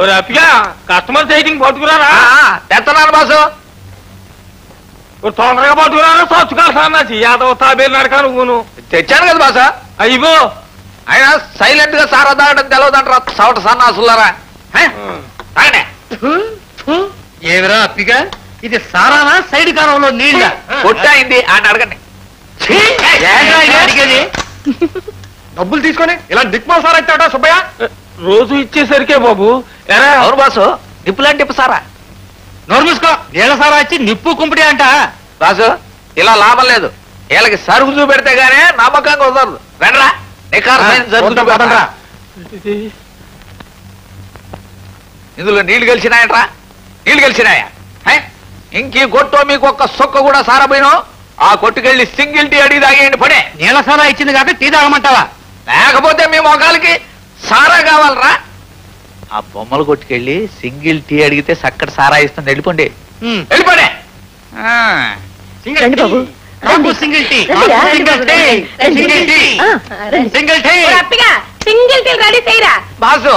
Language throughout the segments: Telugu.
అప్పిగా కస్టమర్ సైటింగ్ పట్టుకురారా తెస్తున్నాను బాసు. తొందరగా పట్టుకురారా చచ్చుకోవాల్సి యాదవ్ తాబేలు నడక నువ్వును తెచ్చాను కదా బాసా. అయ్యో ఆయన సైలెంట్ గా సారా తాగడం తెలవదంటారా సవట సన్నాసులారా. ఏమిరా అప్పిగా ఇది సారానా సైడ్ కాలంలో నీళ్ళ కొట్టయింది అని అడగండి. అడిగేది డబ్బులు తీసుకొని ఇలా దిక్మాల సారా ఇచ్చాడా సుబ్బయ్య? రోజు ఇచ్చేసరికే బాబు. అవును బాసు, నిప్పులాంటి నిప్పు సారా. నోరు మూసుకో. నీళ్ళ సారా ఇచ్చి నిప్పు కుంపిడి అంట. బాసు ఇలా లాభం లేదు. వీళ్ళకి సరుకు చూపెడితే గానే నమ్మకంగా కుదరదు. రండ్రా పదండ్రా. ఇందులో నీళ్లు గెలిచినాయట్రా. నీళ్లు గెలిచినాయా? ఇంకీ కొట్టో మీకు ఒక్క సొక్క కూడా సారపోయినా ఆ కొట్టుకెళ్ళి సింగిల్ టీ అడిగి తాగేయండి పడే. నీళ్ళ సారా ఇచ్చింది కాబట్టి టీ తాగమంటావా? లేకపోతే మీ మొఖాలకి సారా కావాలరా? ఆ బొమ్మలు కొట్టుకెళ్ళి సింగిల్ టీ అడిగితే చక్కటి సారా ఇస్తుంది. వెళ్ళిపోండి వెళ్ళిపోండి. రండి బాబు, single tea single tea. Single tea single tea ready చేయరా. బాసు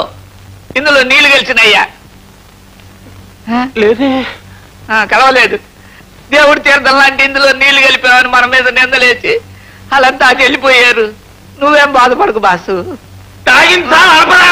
ఇందులో నీళ్లు గెలిచినయ్యా. లేదే కలవలేదు. దేవుడి తీర్థం లాంటి ఇందులో నీళ్లు కలిపామని మన మీద నిందలేసి వాళ్ళంతా అది వెళ్ళిపోయారు. నువ్వేం బాధపడకు బాసు. తాగింది సార్ అడపరా.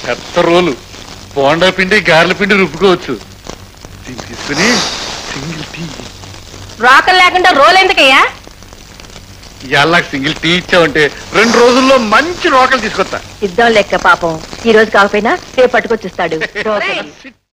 పెద్ద రోలు బోండా పిండి గారెల పిండి రుబ్బుకోవచ్చు. దీన్ని తీసుకుని సింగిల్ టీ. రోకలు లేకుండా రోల్ ఎందుకయ్యా? ఇవాళ సింగిల్ టీ ఇచ్చావంటే 2 రోజుల్లో మంచి రోకలు తీసుకొస్తా. ఇద్దాం లెక్క పాపం. ఈ రోజు కాకపోయినా రేపు పట్టుకొచ్చిస్తాడు.